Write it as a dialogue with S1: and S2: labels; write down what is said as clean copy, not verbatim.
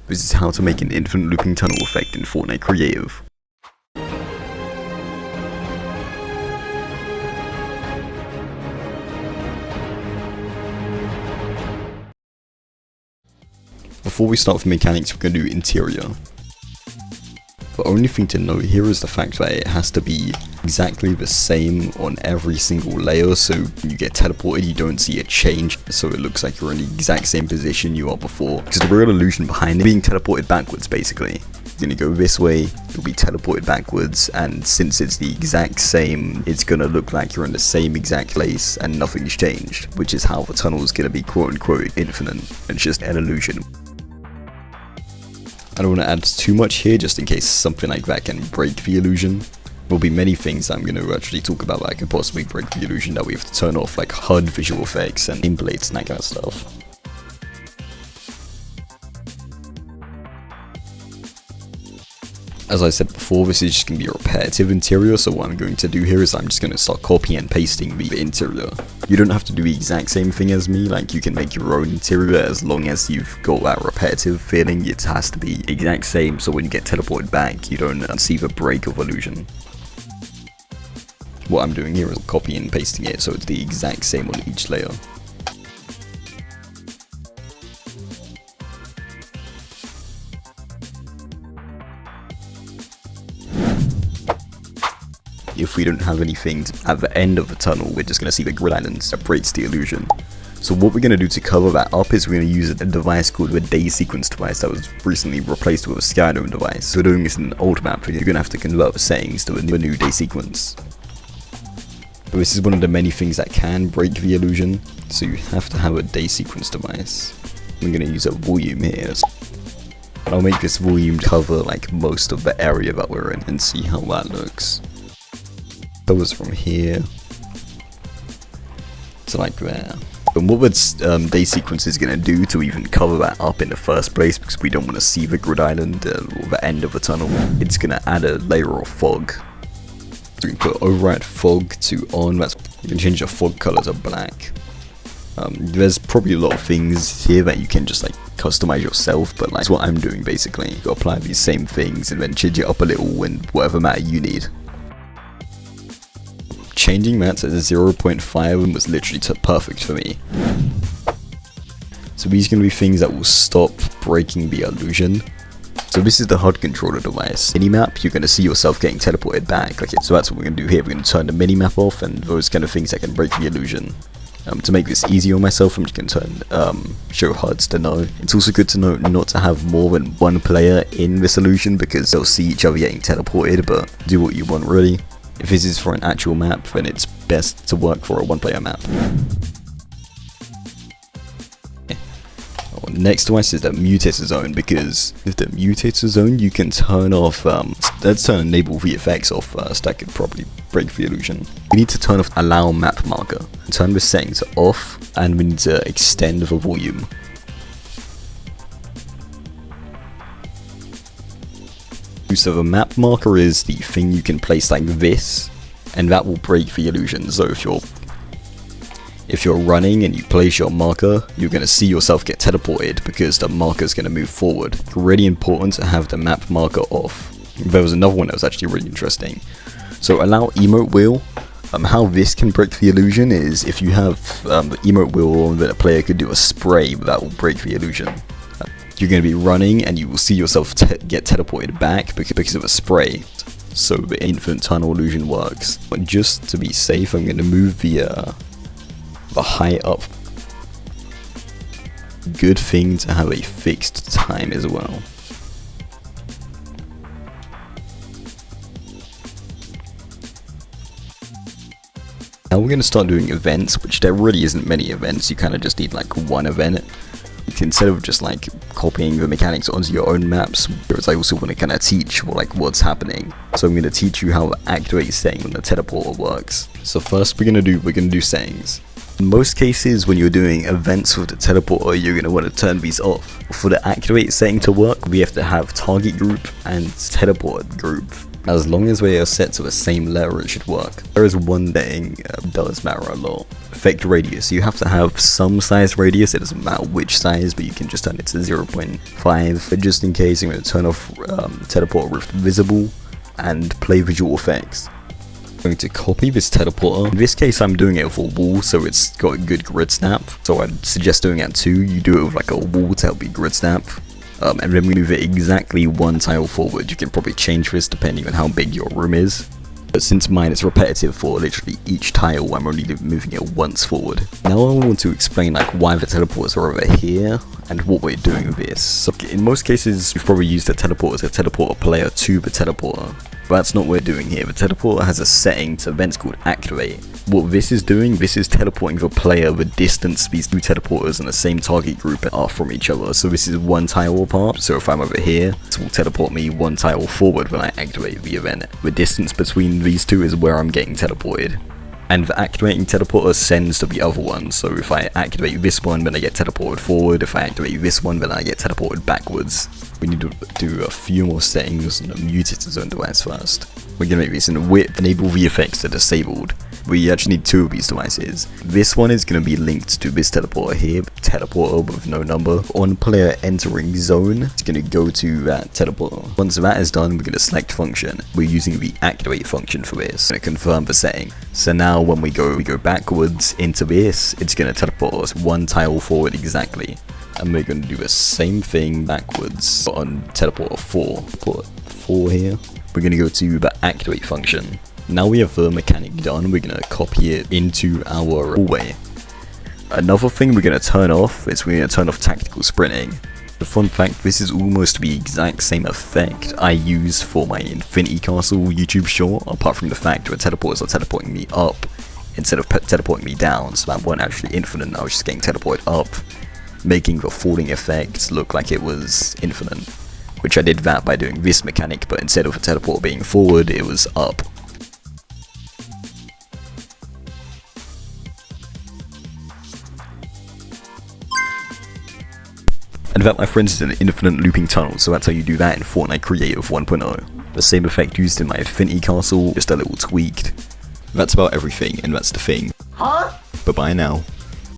S1: This is how to make an infinite looping tunnel effect in Fortnite Creative. Before we start with mechanics, we're going to do interior. The only thing to note here is the fact that it has to be exactly the same on every single layer, so when you get teleported you don't see a change, so it looks like you're in the exact same position you are before. Because the real illusion behind it being teleported backwards basically. You're gonna go this way, you'll be teleported backwards, and since it's the exact same, it's gonna look like you're in the same exact place and nothing's changed, which is how the tunnel is gonna be quote unquote infinite. It's just an illusion. I don't want to add too much here just in case something like that can break the illusion. There'll be many things I'm going to actually talk about that can possibly break the illusion that we have to turn off, like HUD visual effects and nameplates and that kind of stuff. As I said before, this is just going to be a repetitive interior, so what I'm going to do here is I'm just going to start copying and pasting the interior. You don't have to do the exact same thing as me, like you can make your own interior as long as you've got that repetitive feeling. It has to be exact same, so when you get teleported back, you don't see the break of illusion. What I'm doing here is copying and pasting it, so it's the exact same on each layer. If we don't have anything at the end of the tunnel, we're just going to see the grid islands that breaks the illusion. So what we're going to do to cover that up is we're going to use a device called the day sequence device that was recently replaced with a Skydome device. So we're doing this in an old map, you're going to have to convert the settings to a new day sequence. But this is one of the many things that can break the illusion, so you have to have a day sequence device. I'm going to use a volume here. I'll make this volume cover like most of the area that we're in and see how that looks. Covers from here to like there. And what this day sequence is going to do to even cover that up in the first place, because we don't want to see the grid island or the end of the tunnel, it's going to add a layer of fog. So we can put override fog to on. You can change the fog color to black. There's probably a lot of things here that you can just like customize yourself, but like that's what I'm doing basically. You apply these same things and then change it up a little in whatever matter you need. Changing that to 0.5 was literally perfect for me. So these are going to be things that will stop breaking the illusion. So this is the HUD controller device. Minimap, you're going to see yourself getting teleported back. Okay, so that's what we're going to do here. We're going to turn the minimap off and those kind of things that can break the illusion. To make this easier on myself, I'm just going to turn show HUDs to no. It's also good to note not to have more than one player in this illusion because they'll see each other getting teleported, but do what you want really. If this is for an actual map, then it's best to work for a one-player map. Next device is the mutator zone, because with the mutator zone you can turn off, let's turn enable VFX off first, that could probably break the illusion. We need to turn off allow map marker, turn the settings off, and we need to extend the volume. So the map marker is the thing you can place like this, and that will break the illusion. So if you're running and you place your marker, you're going to see yourself get teleported because the marker is going to move forward. It's really important to have the map marker off. There was another one that was actually really interesting. So allow emote wheel. How this can break the illusion is if you have the emote wheel on, that a player could do a spray, but that will break the illusion. You're going to be running and you will see yourself get teleported back because of a spray. So the infinite tunnel illusion works. But just to be safe, I'm going to move the height up. Good thing to have a fixed time as well. Now we're going to start doing events, which there really isn't many events. You kind of just need like one event. Instead of just like copying the mechanics onto your own maps, because I also want to kind of teach what's happening. So I'm going to teach you how the activate setting on the teleporter works. So first we're going to do settings. In most cases when you're doing events with the teleporter, you're going to want to turn these off. For the activate setting to work, we have to have target group and teleport group As long as we are set to the same letter, it should work. There is one thing does matter a lot. Effect radius. You have to have some size radius. It doesn't matter which size, but you can just turn it to 0.5. But just in case, I'm going to turn off teleporter with visible and play visual effects. I'm going to copy this teleporter. In this case, I'm doing it with a wall, so it's got a good grid snap. So I'd suggest doing that too. You do it with like a wall to help you grid snap. And then we move it exactly one tile forward. You can probably change this depending on how big your room is. But since mine is repetitive for literally each tile, I'm only moving it once forward. Now I want to explain like why the teleporters are over here and what we're doing with this. So in most cases, you've probably used the teleporter to teleport a player to the teleporter. But that's not what we're doing here. The teleporter has a setting to events called activate. What this is doing, this is teleporting the player the distance these two teleporters in the same target group are from each other. So this is one tile apart. So if I'm over here, this will teleport me one tile forward when I activate the event. The distance between these two is where I'm getting teleported. And the activating teleporter sends to the other one. So if I activate this one, then I get teleported forward. If I activate this one, then I get teleported backwards. We need to do a few more settings on the muted zone device first. We're going to make this in width, enable the effects to disabled. We actually need two of these devices. This one is going to be linked to this teleporter here, teleporter with no number. On player entering zone, it's going to go to that teleporter. Once that is done, we're going to select function. We're using the activate function for this. Going to confirm the setting. So now when we go backwards into this, it's going to teleport us one tile forward exactly. And we're going to do the same thing backwards on teleporter 4. Put 4 here. We're going to go to the activate function. Now we have the mechanic done, we're going to copy it into our hallway. Another thing we're going to turn off is we're going to turn off tactical sprinting. The fun fact, this is almost the exact same effect I use for my Infinity Castle YouTube short, apart from the fact that teleporters are teleporting me up instead of teleporting me down, so that weren't actually infinite, I was just getting teleported up, making the falling effect look like it was infinite. Which I did that by doing this mechanic, but instead of a teleport being forward, it was up. And that, my friends, is an infinite looping tunnel, so that's how you do that in Fortnite Creative 1.0. The same effect used in my Infinity Castle, just a little tweaked. That's about everything, and that's the thing. Huh? Bye bye now.